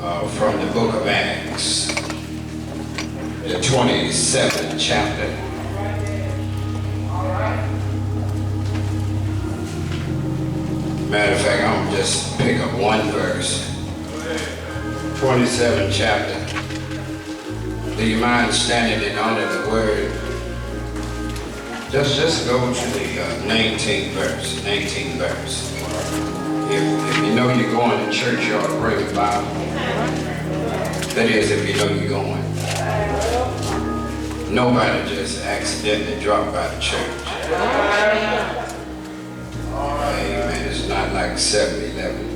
from the book of Acts, the 27th chapter. Matter of fact, I'm gonna just pick up one verse. 27th chapter. Do you mind standing in honor of the word? Just go to the 19th verse. 19th verse. If you know you're going to church, you ought to bring a Bible. That is, if you know you're going. Nobody just accidentally dropped by the church. Amen. It's not like 7-Eleven.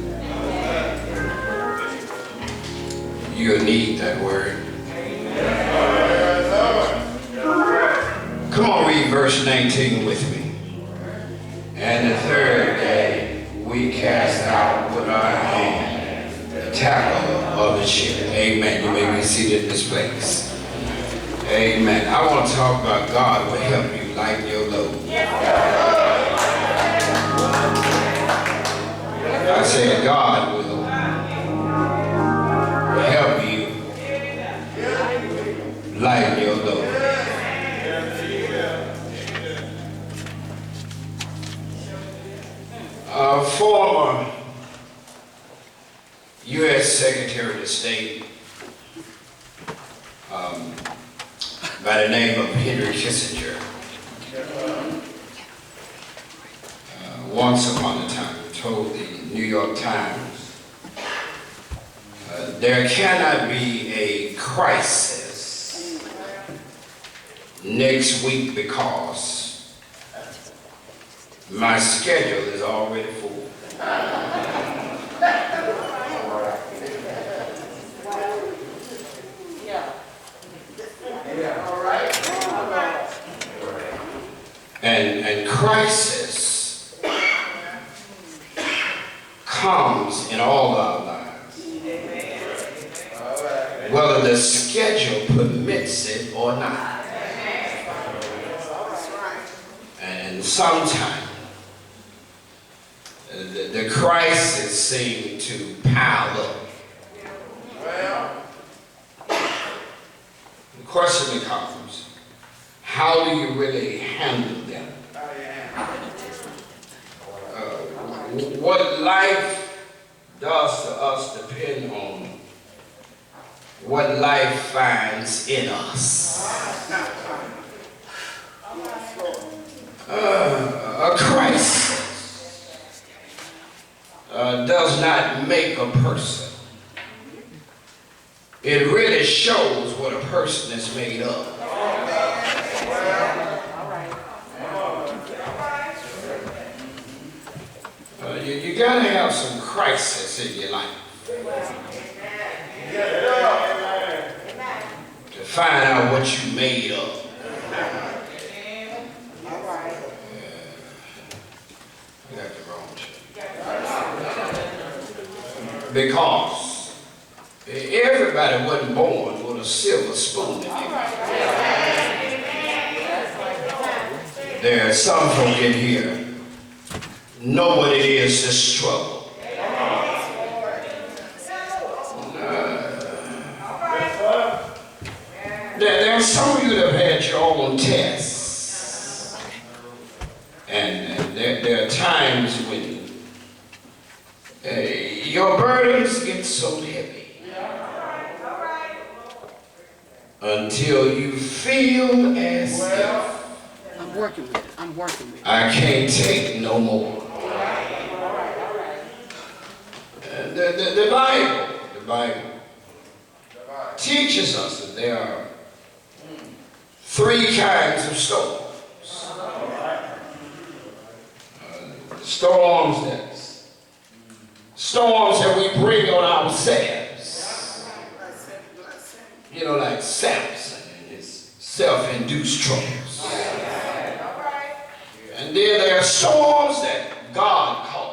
You'll need that word. Come on, read verse 19 with me. And the third day we cast out with our hand the tackle of the ship. Amen. You may be seated in this place. Amen. I want to talk about God will help you lighten your load. I said God will help you lighten your load. Former U.S. Secretary of State by the name of Henry Kissinger once upon a time told the New York Times, there cannot be a crisis next week because my schedule is already full. And crisis comes in all our lives, whether the schedule permits it or not. And sometimes the crisis seems to pile up. The question becomes, how do you really handle them? What life does to us depend on what life finds in us. A crisis does not make a person. It really shows what a person is made of. You gotta have some crisis in your life to find out what you made of. I got the wrong shit. Because everybody wasn't born with a silver spoon in their mouth. There are some folk in here know what it is to struggle. There are some of you that have had your own tests. And there are times when your burdens get so heavy until you feel as if I'm working with it. I can't take no more. The Bible teaches us that there are three kinds of storms. Storms that we bring on ourselves. You know, like Samson and his self-induced troubles. And then there are storms that God calls.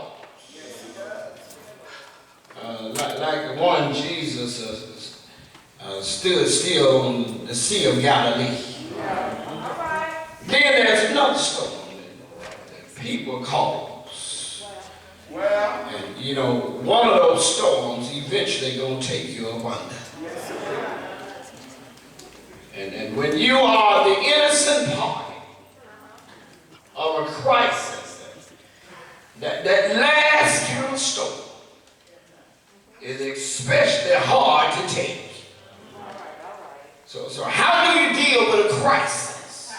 Like the one Jesus stood still on the Sea of Galilee. Then there's another storm that people cause. And You know, one of those storms eventually gonna take you up under. And when you are the innocent party of a crisis, that last kind of storm is especially hard to take. So how do you deal with a crisis?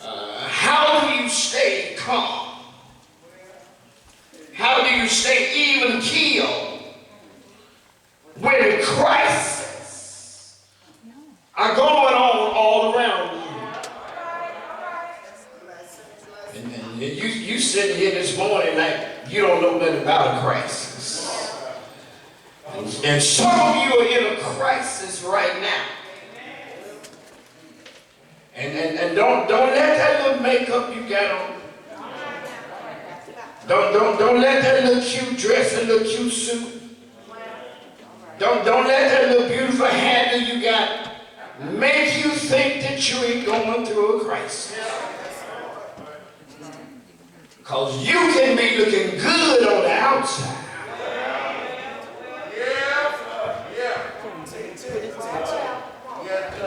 How do you stay calm? How do you stay even keeled when crises are going on all around you? And you sitting here this morning like you don't know nothing about a crisis. And some of you are in a crisis right now. And don't let that little makeup you got on. Don't let that little cute dress and little cute suit. Don't let that little beautiful handle you got make you think that you ain't going through a crisis. Because you can be looking good on the outside.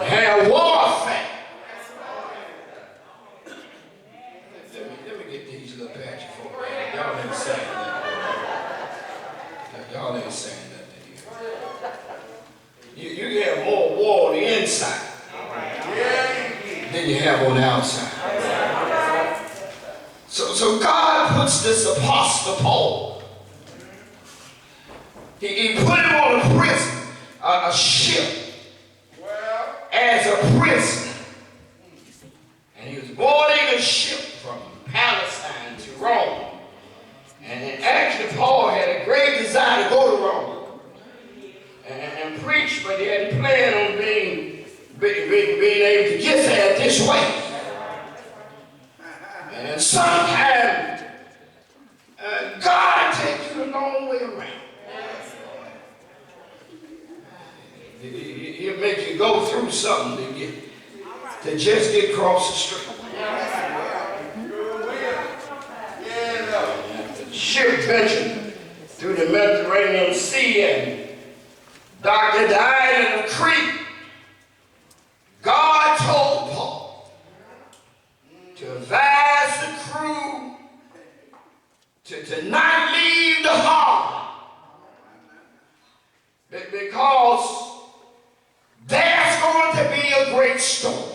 Have warfare. Let me get these little patches for you. Y'all ain't saying nothing. Y'all ain't saying nothing here. You have more war on the inside than you have on the outside. So God puts this apostle Paul. He put him on a prison, a ship, as a prisoner. And he was boarding a ship from Palestine to Rome. And actually Paul had a great desire to go to Rome and preach, but he hadn't planned on being able to get there this way. And sometimes God takes you a long way around. He'll make you go through something to just get across the street. The ship ventured through the Mediterranean Sea and docked at the island of Crete. God told Paul to advise the crew to not leave the harbor because there's going to be a great storm.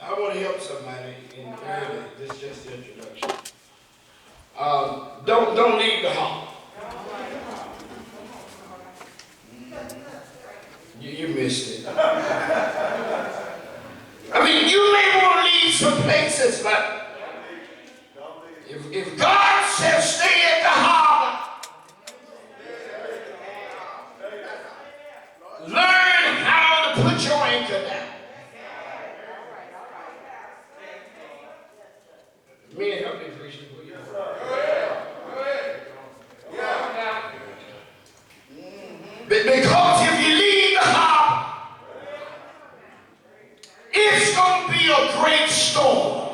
I want to help somebody in early. This is just the introduction. Don't leave the harbor. You missed it. I mean, you may want to leave some places, but if God says stay at the harbor, learn how to put your anchor down. Me and help me preach it for you. Because if you leave the harbor, it's going to be a great storm.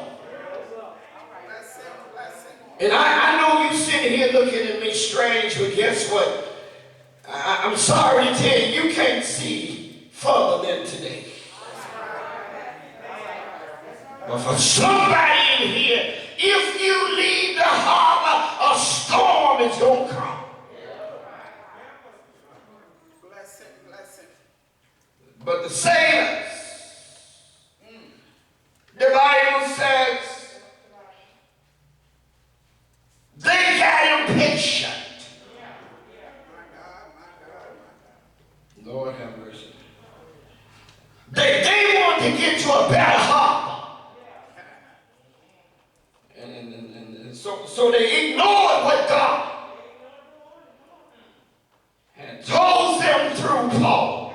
And I know you sitting here looking at me strange, but guess what? I'm sorry to tell you, you can't see further than today. But for somebody in here, if you leave the harbor, a storm is going to come. But the sailors, the Bible says, they got impatient. Lord have mercy. They want to get to a better harbor. And so they ignored what God had told them through Paul.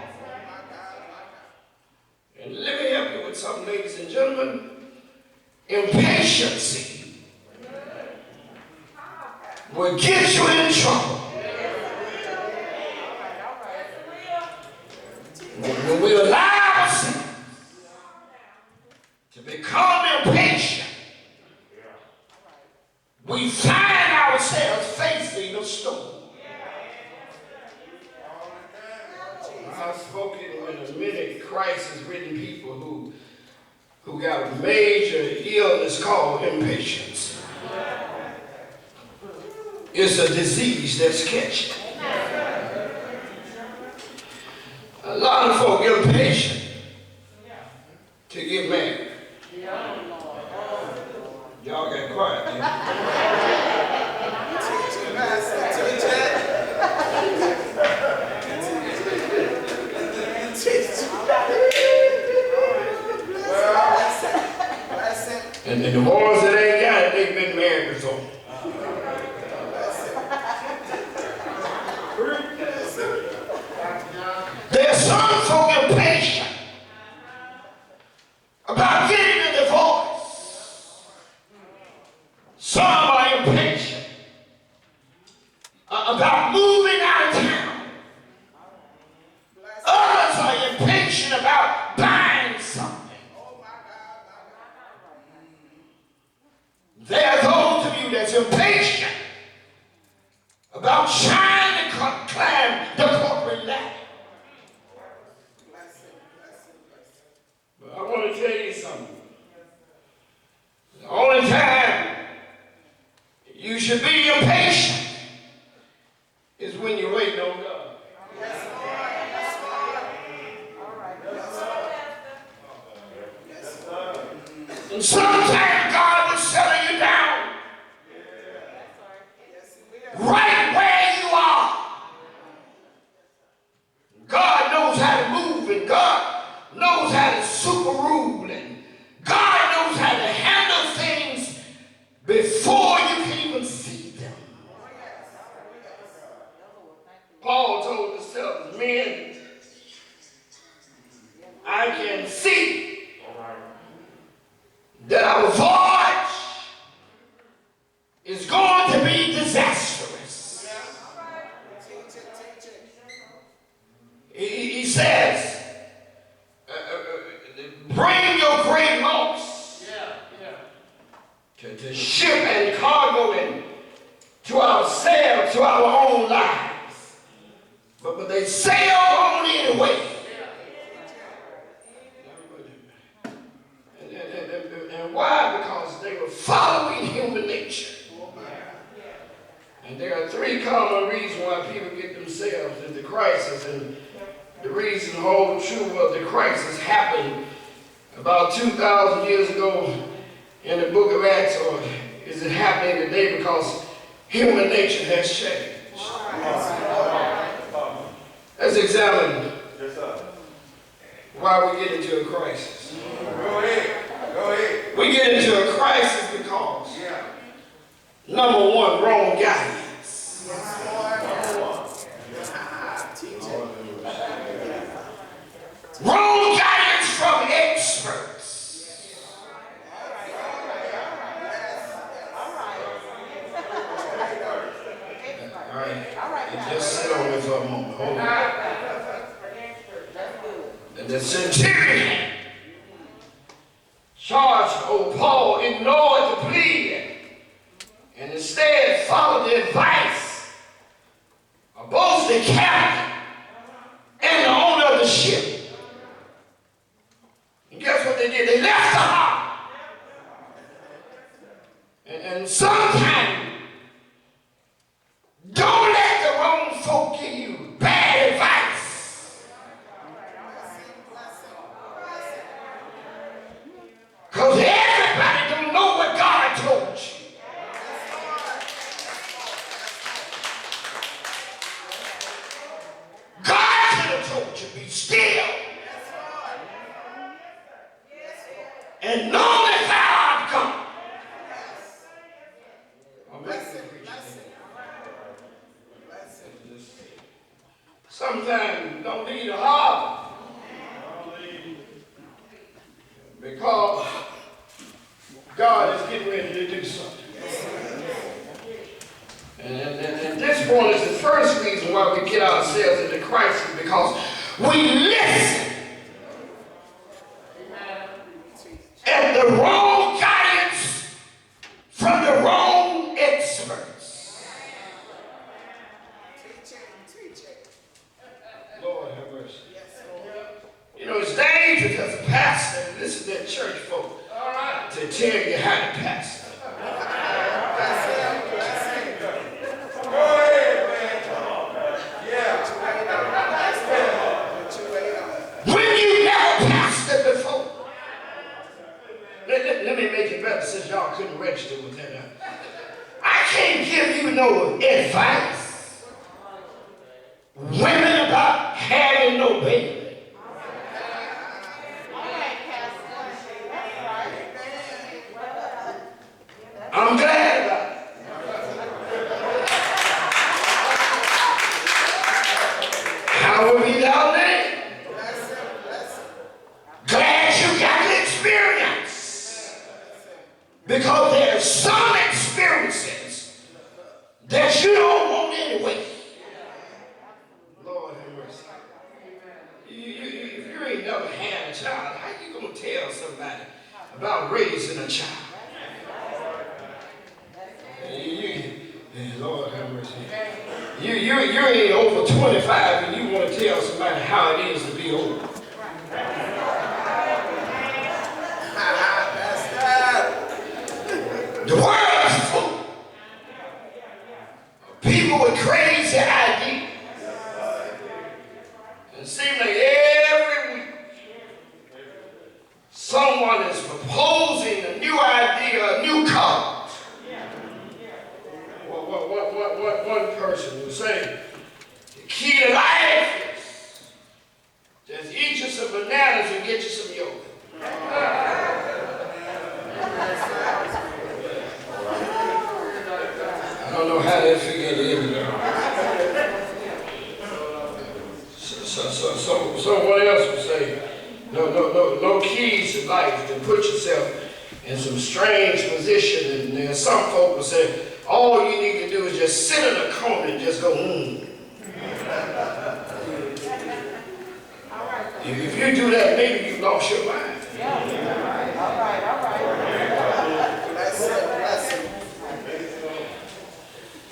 And let me help you with something, ladies and gentlemen. Impatience will get you in trouble. When we allow ourselves to become impatient, we find ourselves facing a storm. I've spoken with many crisis-ridden people who got a major illness called impatience. It's a disease that's catching. A lot of folk get impatient to get married. Y'all got quiet. And the ones that ain't got it, they've been married before. There's some folk impatient about getting a divorce. Some are impatient about moving out of town. Others are impatient about buying something. There are those of you that's impatient about trying to climb the corporate ladder. But I want to tell you something. The only time you should be impatient is when you're waiting on God. And sometimes God will settle you down right where you are. God knows how to move, and God knows how to super rule, and God knows how to handle things before you can even see them. Paul told himself, men, I can see that our voyage is going to be disastrous. He says, bring your great loss to ship and cargo and to ourselves, to our own lives. But they sail on anyway. And why? Because they were following human nature. And there are three common reasons why people get themselves into crisis. And the reason holds true of the crisis happened about 2,000 years ago in the book of Acts, or is it happening today because human nature has changed? Let's examine why we get into a crisis. Go ahead. We get into a crisis because, number one, wrong guidance. Wrong guidance from experts. All right. Just sit on it for a moment. Hold on. And the centurion charged old Paul ignored the plea and instead followed the advice of both the captain and the owner of the ship. And guess what they did? They left the harbor. And sometimes don't let the wrong folk give you bad advice. Because everybody don't know what God told you. God could have told you, be still. And know that thou art God. Sometimes don't leave the harbor because God is getting ready to do something. And this one is the first reason why we get ourselves into crisis, because we listen and the wrong guidance from the wrong you know advice? Women about having no baby. I'm glad about it. How will be thou named? Glad you got the experience. Because there are some experiences that you don't want anyway. Lord have mercy. If you ain't never had a child, how you gonna tell somebody about raising a child? Lord have mercy. You ain't over 25 and you want to tell somebody how it is to be old. The world is full of people with crazy ideas. It seems like every week someone is proposing a new idea, a new cause. One person will say, the key to life is just eat you some bananas and get you some yogurt. I don't know how they figured it in. Someone else would say, no keys to life, to put yourself in some strange position. And there's some folk will say, all you need to do is just sit in a corner and just go, If you do that, maybe you lost your mind. All right.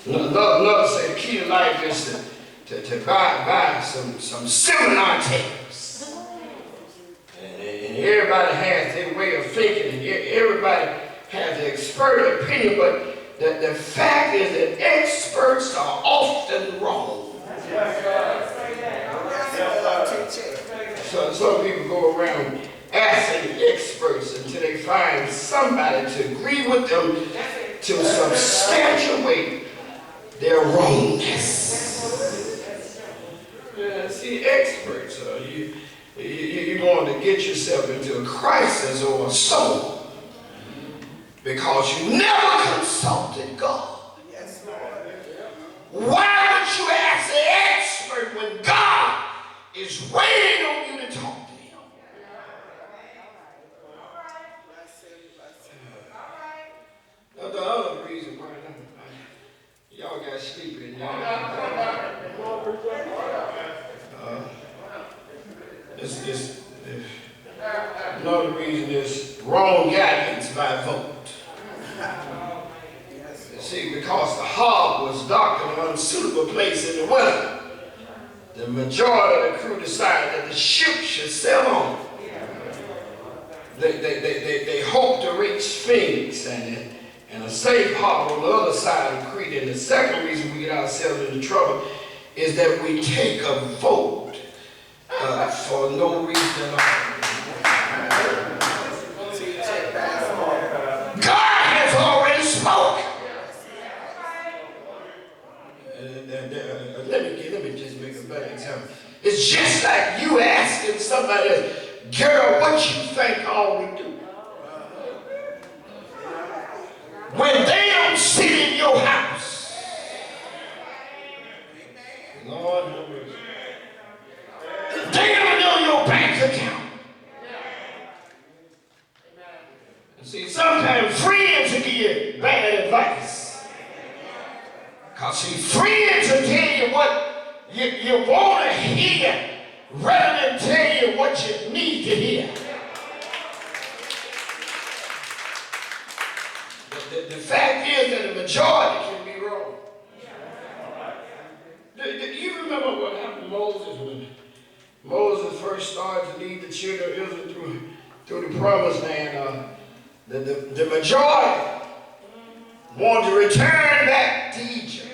Another say the key to life is to buy some seminar tapes. And everybody has their way of thinking, and everybody has their expert opinion, but the fact is that experts are often wrong. So some people go around asking experts until they find somebody to agree with them to substantiate their wrongness. See, experts, you're going to get yourself into a crisis or a soul. Because you never consulted God. Yes, Lord. Why would you ask an expert when God is waiting on you to talk to him? The other reason why y'all got sleepy. Another reason is wrong guidance by vote. See, because the hog was dark in an unsuitable place in the winter, the majority of the crew decided that the ship should sail on. They hoped to reach Phoenix and a safe harbor on the other side of Crete. And the second reason we get ourselves into trouble is that we take a vote for no reason at all. God has already spoken. Let me just make a better example. It's just like you asking somebody else, girl, what you think all we do? When they don't sit in your house. Lord have mercy. They don't know your bank account. See, sometimes friends will give you bad advice. Because see, friends will tell you what you want to hear rather than tell you what you need to hear. The fact is that the majority can be wrong. Do you remember what happened to Moses when Moses first started to lead the children of Israel through the promised land? The majority wanted to return back to Egypt.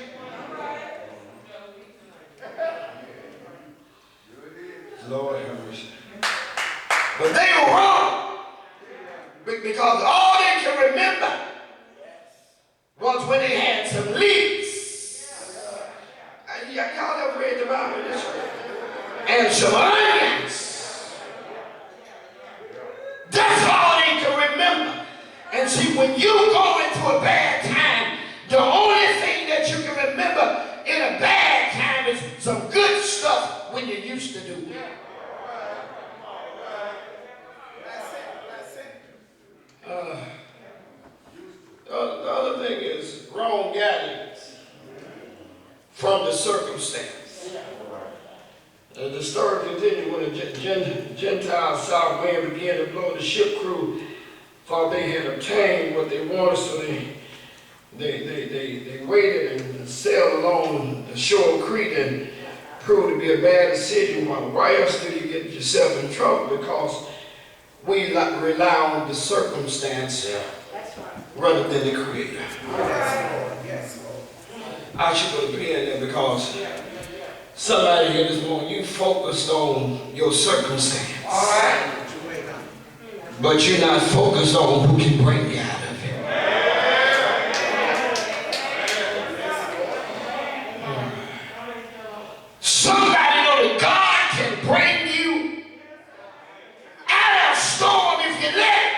Lord have mercy. But they were wrong. Because all they can remember was when they had some leaks some onions. That's all they can remember. And see, when you go into a bad time, the only thing that you can remember in a bad time is some good stuff when you used to do it. The other thing is wrong guidance from the circumstance. The story continued when the Gentile south wind began to blow. The ship crew thought they had obtained what they wanted, so they waited and sailed along the shore of Crete, and proved to be a bad decision. Why else do you get yourself in trouble? Because we rely on the circumstance rather than the Creator. I should put a pin there because somebody here this morning, you focused on your circumstance. But you're not focused on who can bring you out of it. Somebody know that God can bring you out of a storm if you let it.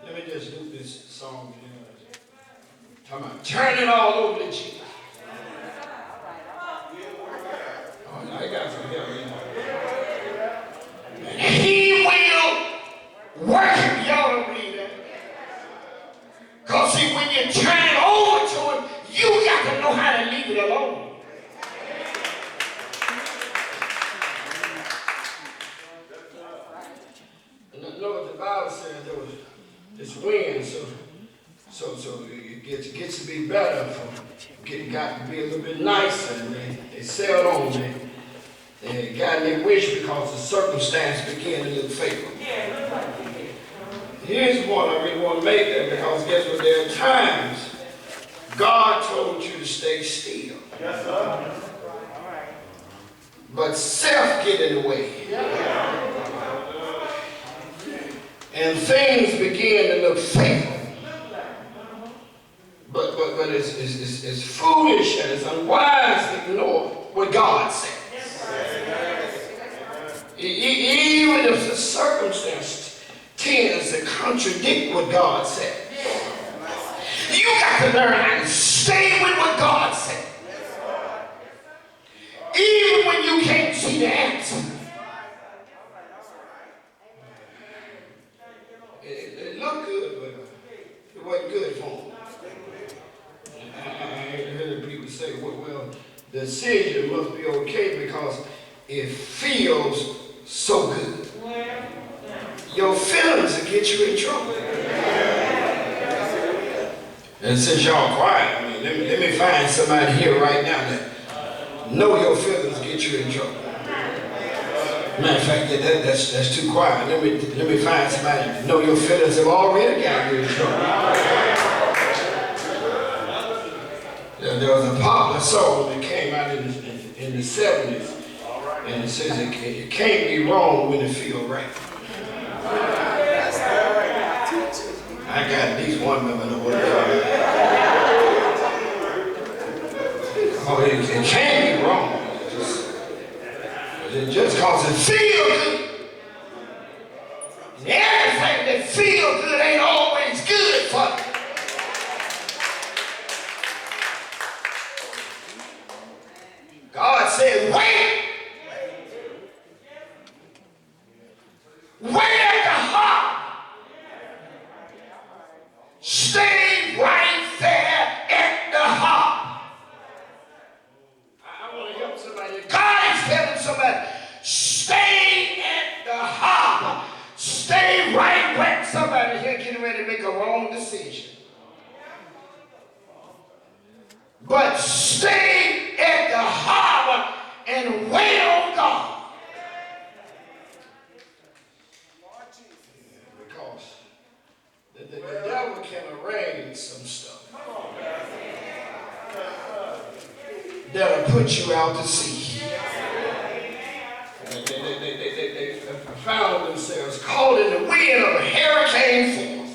Let me just do this song. Come on, turn it all over to Jesus. Oh, I got some help. He will work it. Y'all don't believe that. Because see, when you turn it over to him, you got to know how to leave it alone. Know what the Bible says, there was this wind, so it gets to be better, got to be a little bit nicer, and they sailed on, they got their wish because the circumstance began to look favorable. Here's one I really want to make there, because guess what, there are times God told you to stay still. Yes, sir. But self get in the way. And things begin to look faithful. But it's foolish and it's unwise to ignore what God says. Even if the circumstance tends to contradict what God says. You got to learn how to stay with what God says. Even when you can't see the answer. It looked good, but it wasn't good for them. I heard people say, well, the decision must be okay because it feels so good. Your feelings will get you in trouble. And since y'all quiet, I mean, let me find somebody here right now that know your feelings get you in trouble. Matter of fact, that's too quiet. Let me find somebody that know your feelings have already got you in trouble. There was a popular song that came out in the 70s, and it says it can't be wrong when it feels right. I got at least one member know what it can't be wrong. Just because it feels good. And everything that feels good ain't always good for you. God said, wait. Wait at the heart. Stay right there at the heart. I want to help somebody. God is telling somebody, stay at the harbor. Stay right where somebody here getting ready to make a wrong decision. But stay at the harbor and wait on God. Because the devil can arrange some stuff that'll put you out to sea. They found themselves caught in the wind of a hurricane force.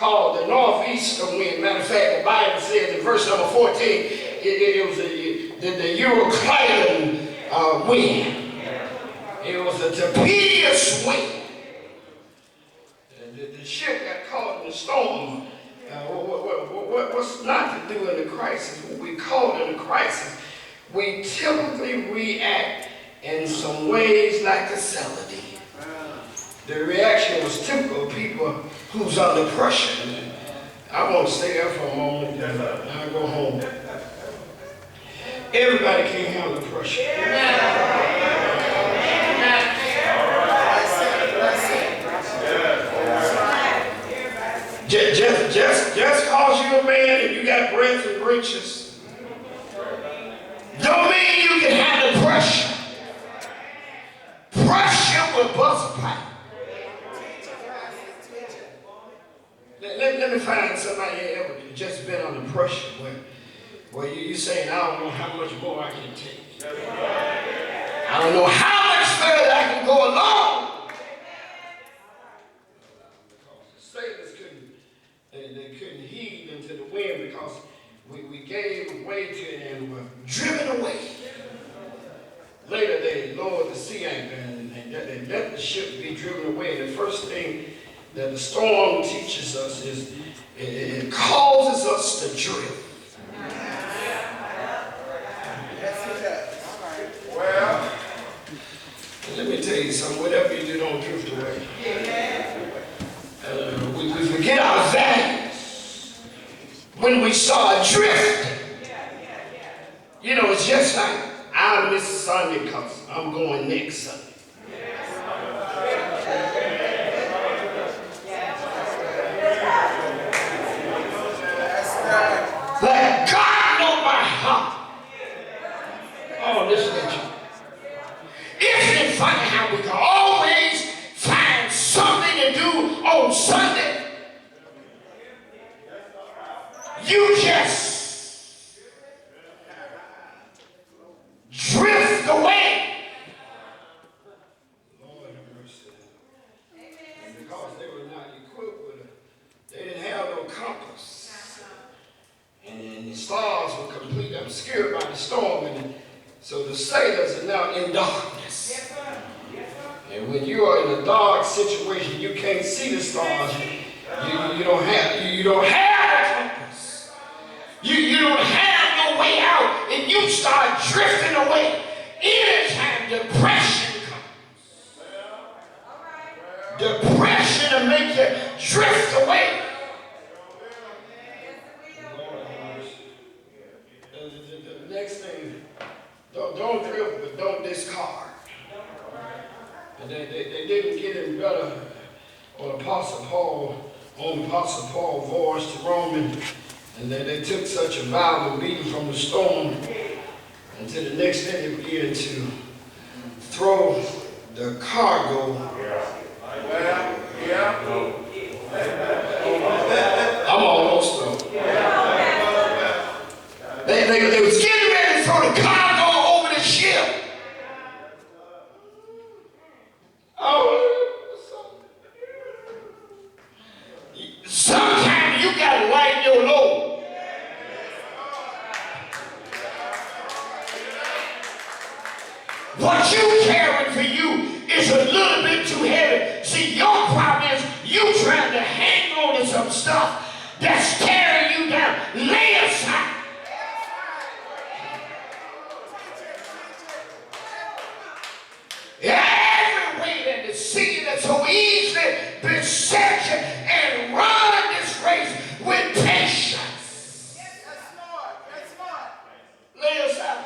called the northeaster wind. Matter of fact, the Bible says in verse number 14, it was the Euroclydon wind. It was a tempestuous wind. The ship got caught in the storm. What's not to do in a crisis? When we caught in a crisis, we typically react in some ways like a salad. The reaction was typical of people who's under pressure. I want to stay there for a moment, then I'll go home. Everybody can't handle the pressure. Just cause you're a man and you got breath and breeches, don't mean you can handle pressure. Pressure will bust a pipe. Let me find somebody ever just been under pressure where you saying, I don't know how much more I can take. I don't know how much further I can go along. They couldn't heed into the wind because we gave way to it and were driven away. Later they lowered the sea anchor and they let the ship be driven away. And the first thing that the storm teaches us is it causes us to drift. Well, let me tell you something. Whatever you do, don't drift away. We forget our values when we start drifting. You know, it's just like I miss Sunday because I'm going next Sunday. But God knows my heart. Oh, listen at you. Isn't it funny how we can always find something to do on Sunday? You just drift away. Lord have mercy. And because they were not equipped with it, they didn't have no compass. And the stars were completely obscured by the storm. And so the sailors are now in darkness. And when you are in a dark situation, you can't see the stars. You don't have a compass. You don't have no way out, and you start drifting away. Anytime depression comes, depression will make you drift away. The next thing, don't drift, but don't discard. And they didn't get it better on Apostle Paul voice to Rome, and they took such a violent beating from the storm until the next day they began to throw the cargo. I'm almost through. They was getting ready to throw the cargo over the ship. Sometimes you got to lighten your load. What you carrying for you is a little bit too heavy. See, your problem is you trying to hang on to some stuff that's carrying you down. Lay aside. Every way that the sea that so easily beset you and run this race with patience. That's smart. That's smart. Lay aside.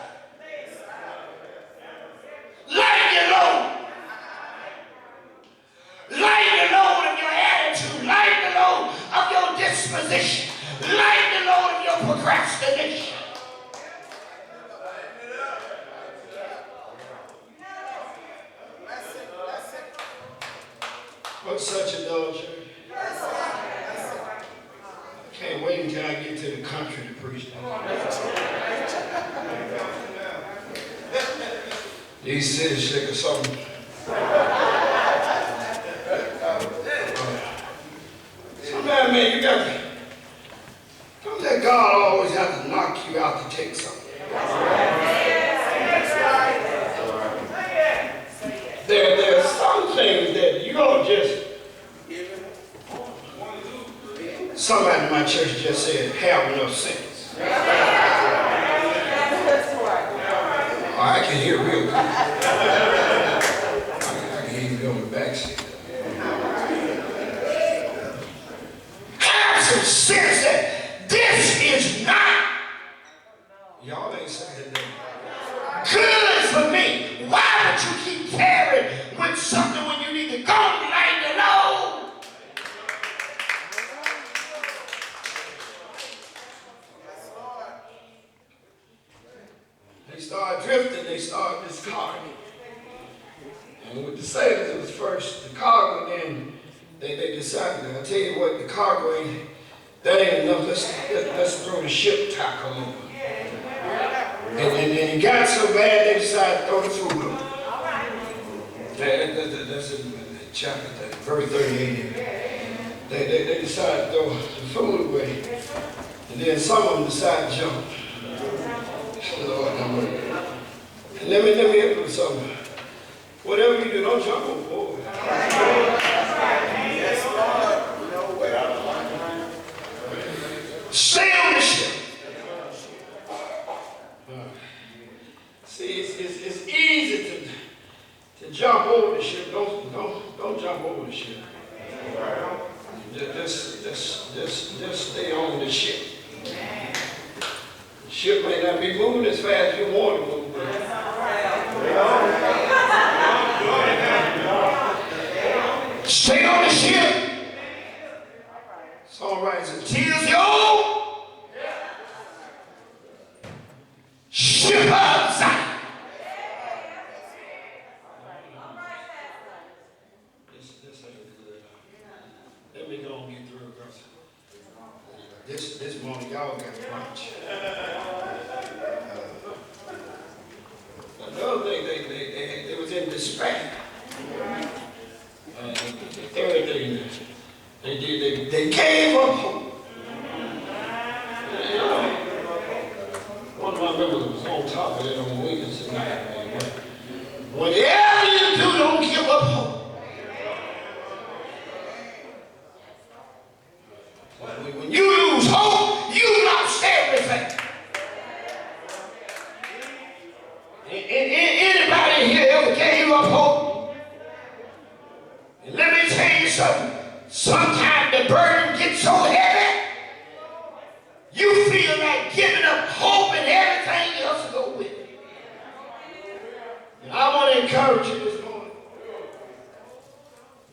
Lighten your load. Lighten the load of your attitude. Lighten the load of your disposition. Lighten the load of your procrastination. What's such a indulgence? I can't wait until I get to the country to preach These cities sick of something. Sometimes, man, you got Lord just, somebody in my church just said, have no sense. Oh, I can hear real good. I can hear you on the back seat. Have some sense that this is not, y'all ain't saying that, good for me. Why would you keep carrying with something when you need to go and lighten the load? They started drifting, they started discarding. And with the sailors, it was first the cargo, and then they decided, I'll tell you what, the cargo ain't, that ain't enough, let's throw the ship tackle over. And it got so bad, they decided to throw the food over. That's in chapter, verse 38. They decided to throw the food away. And then some of them decided to jump. Lord, and let me help you with something. Whatever you do, don't jump overboard. Stay on the ship. See, it's easy to jump over the ship. Don't jump over the ship. Just stay on the ship. The ship may not be moving as fast as you want to move. Stay on the ship. Songwriter says, "'Tis the old ship of Zion." This ain't good. Let me go and get through because this morning y'all got to watch. Another thing, they was in despair. The third thing they did, they gave up hope. You know, one of my members was on top of it on Wednesday night. Whatever you do, don't give up hope. When you lose hope, you lost everything. Anybody here ever gave up hope? And let me tell you something. Sometimes the burden gets so heavy, you feel like giving up hope and everything else to go with it. And I want to encourage you this morning.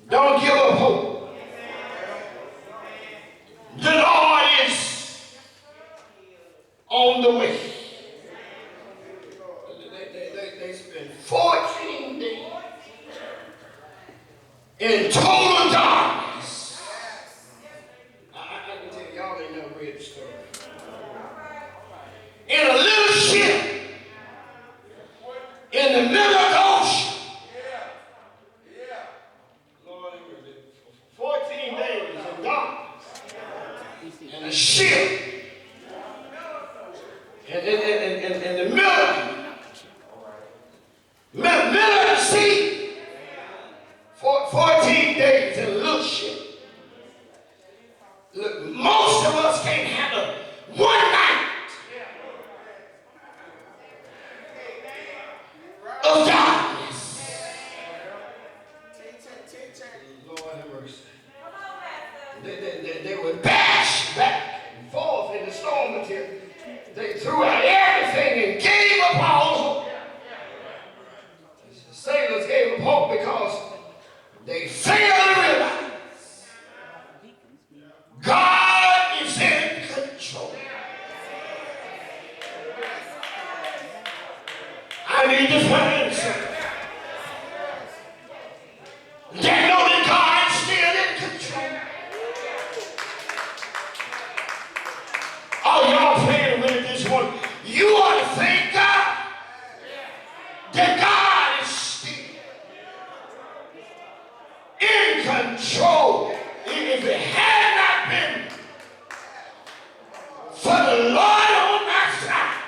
Don't give up hope. The Lord is on the way. They spent 14 days in total darkness. I can tell you, y'all ain't never read the story. In a little ship in the middle of the ocean. Lord, 14 days in darkness. And a ship in the middle of the sea. 14 days in a little ship. Look, most of us can't handle one night of darkness. Lord have mercy. They were bashed back and forth in the storm until they threw out everything and gave up all hope. The sailors gave up hope because they failed to realize God is in control. I need this one answer. They know that God is still in control. Oh, y'all playing with it this morning. You ought to thank God that God is still in control. If it had not been for the Lord on my side,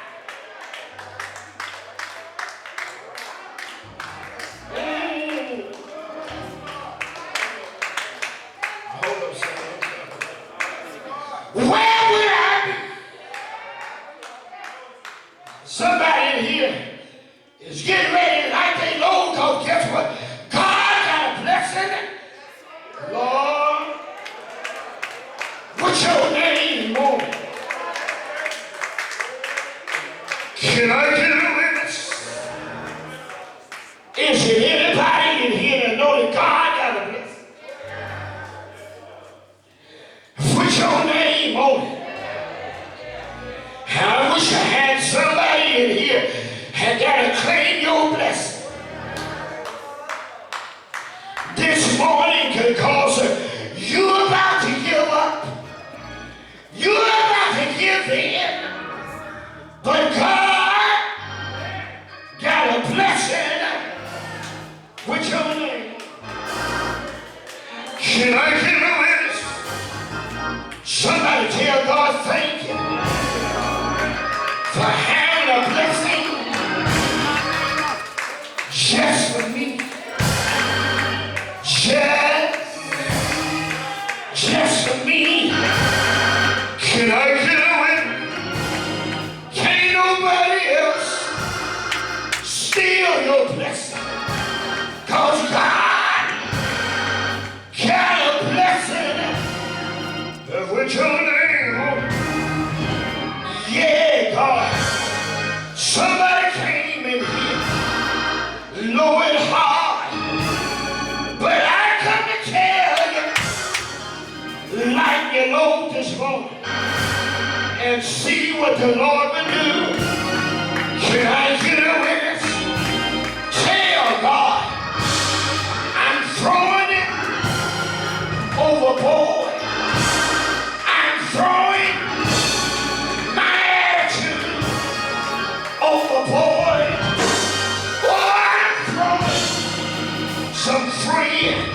this morning because you're about to give up. You're about to give in. But God got a blessing with your name. Can I get a witness? Somebody tell God thank you for having a blessing just for me. Just for me. Can I get a witness? Can't nobody else steal your blessing. Cause God got a blessing with your name on it. Yeah, God. Somebody came in here low and hard. But I come to tell you, lighten your load this morning and see what the Lord will do. Can I get a witness? Tell God, I'm throwing it overboard. I'm throwing my attitude overboard. Oh, I'm throwing some friends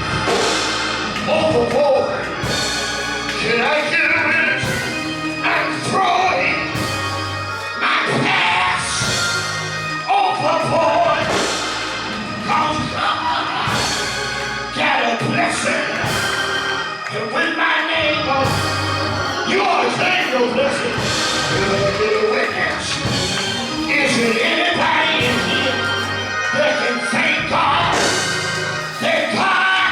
overboard. Can I get a witness? I'm throwing my past overboard. Cause God got a blessing. And with my name on it, you ought to claim your blessing. Can I get a witness? Is there anybody in here that can thank God? That God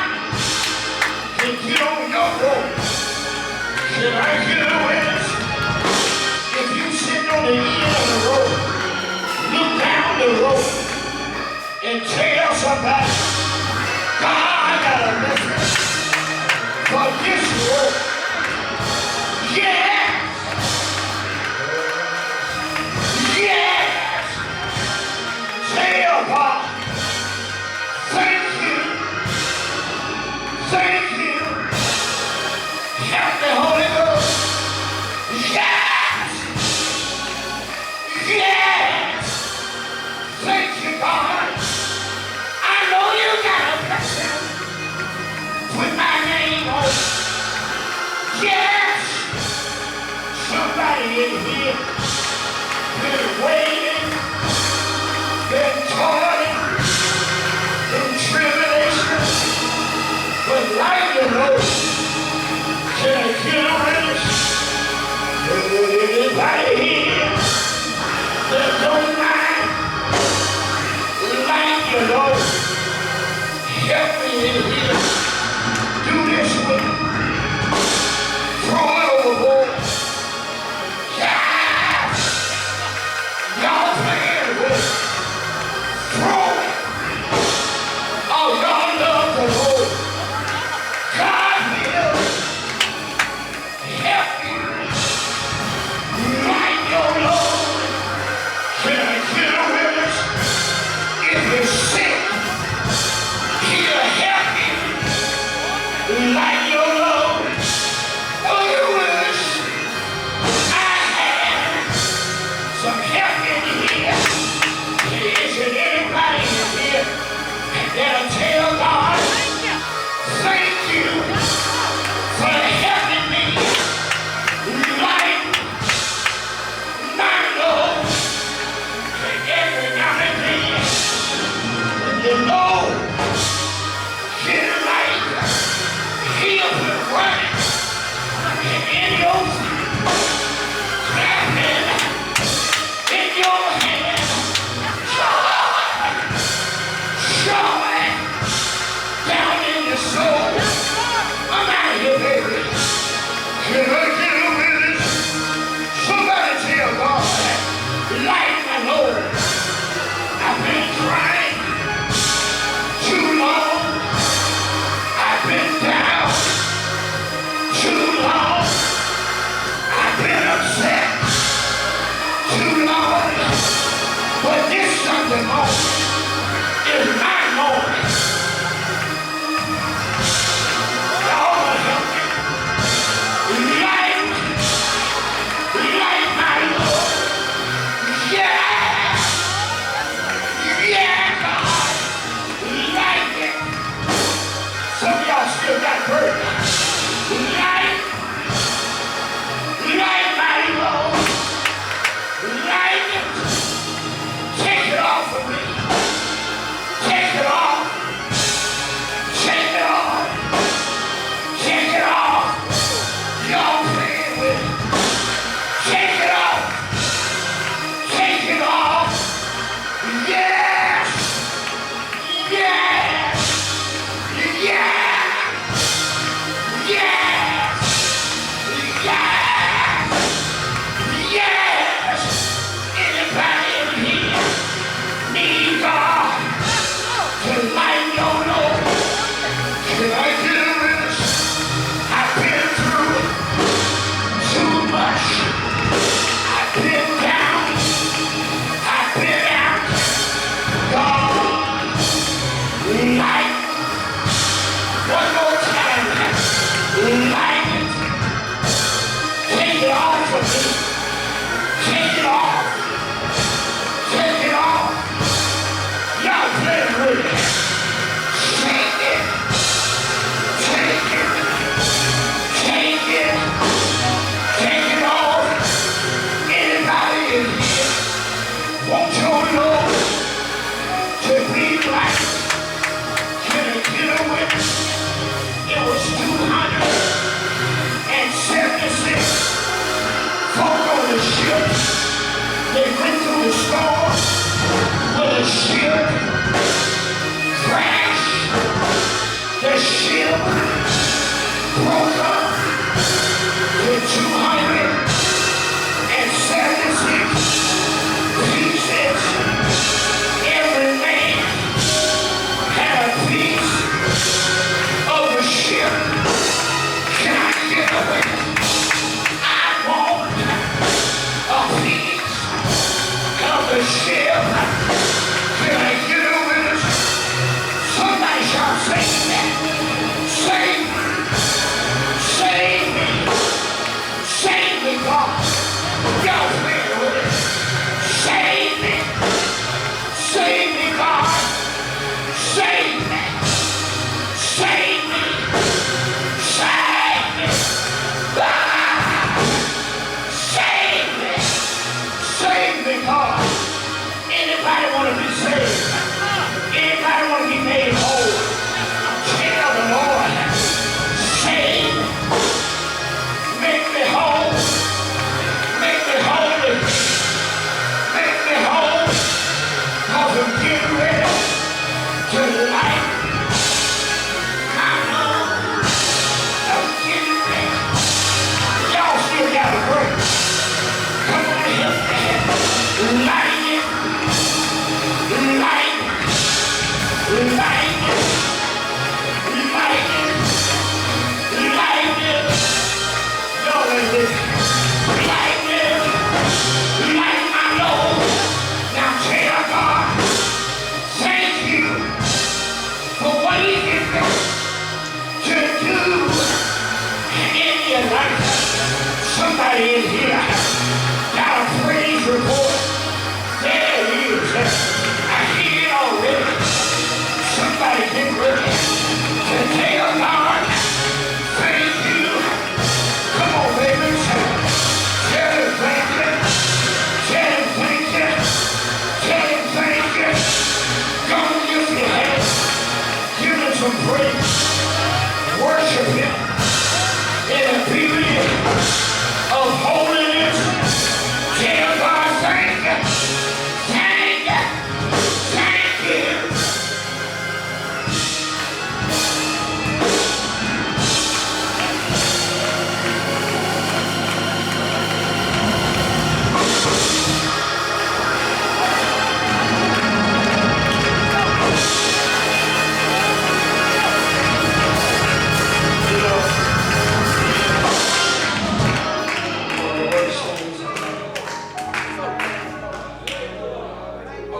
can get on your road? Can I get a witness? If you sitting on the end of the road, look down the road and tell somebody, God, I got a message for this road. Yes! Yes! Tell God, thank you. Thank you. Help me, Holy Ghost. Yes! Yes! Thank you, God. I know you got a blessing with my name on it. Yes! Somebody in here been waiting, been toiling, in tribulation, but light the road. Can I get a witness? Anybody here that don't mind light the road? Help me in here. Do this with me. Throw it overboard. Yes! Y'all playing with it. Throw it. Oh, y'all love the Lord. God will help you. Light your load. Can I get a witness? If you're sick, He'll help you. it off of me. Take it off. Take it off. Y'all playing with it. Take it. Take it. Take it. Take it off. Anybody in here want your Lord to be black? Can I get a witness? It was 276 folk on the ship. They went through the storm with the ship crashed. The ship broke up to 276 pieces. Every man had a piece of the ship. Can I get away? I want a piece of the ship. Can I get away? Somebody shall save that. Save me. Save me. Save me, God. Y'all playing with it. Save me. Save me, God. Save me. Save me. Save me. Ah! Save me. Save me, God. Anybody want to be saved? Anybody want to be made whole? Tell the Lord. Save me. Make me whole. Make me holy. Make me whole. Cause I'm getting ready to light. I'm getting ready. Y'all still got a break. Come on, help me. Light it. Light it. Light it. Light it. Light it. Y'all ain't listening. Light it. Light my Lord. Now tell God, thank you for what He did to do in your life. Somebody in here got a praise report. There it is. I hear it already. Somebody get ready to tell God, thank you. Come on, baby. Tell Him thank you. Tell Him thank you. Tell Him thank you. Go and lift your hands. Give Him some praise. Worship Him in the beauty of holiness. Tell God thank you. Thank you. Thank you.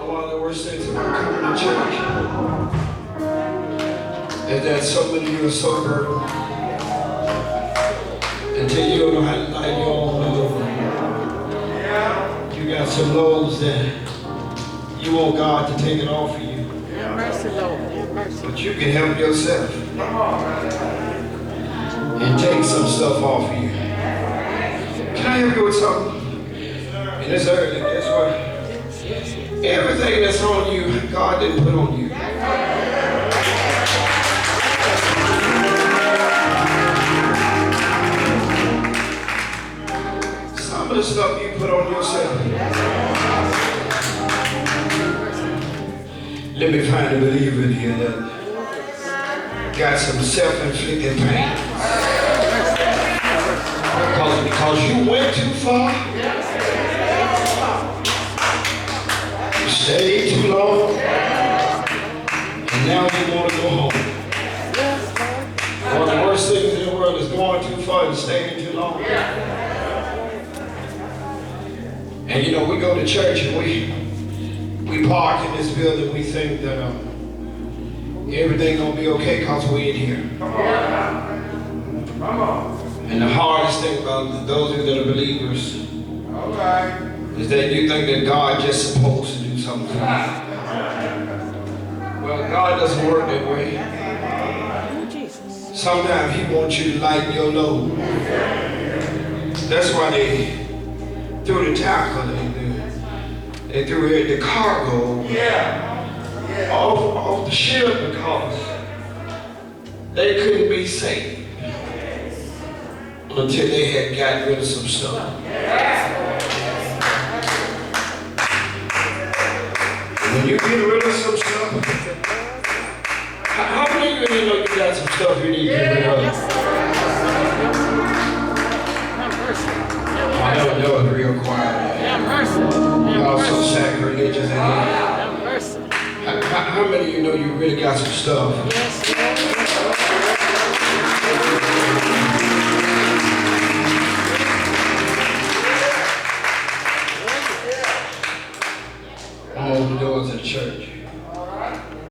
One of the worst things about coming to church is that so many of you are so burdened until you don't know how to light your own load. You got some loads that you want God to take it off of you. Have mercy, Lord. Have mercy. But you can help yourself and take some stuff off of you. Can I help you with something? In this early, guess what? Everything that's on you, God didn't put on you. Some of the stuff you put on yourself. Let me find a believer in here that got some self-inflicted pain. Because you went too far. You stayed too long. And now you want to go home. One of the worst things in the world is going too far and staying too long. And you know, we go to church and we park in this building. We think that everything gonna be okay because we in here. Come on. And And the hardest thing about those of you that are believers is that you think that God just supposed to do something for you. Well, God doesn't work that way. Sometimes He wants you to lighten your load. That's why they threw the tackle, they threw the cargo off the ship because they couldn't be saved until they had gotten rid of some stuff. When you get rid of some stuff, how many of you know you got some stuff you need to get rid of? I don't know it's real quiet. Y'all so sacrilegious in here. How many of you know you really got some stuff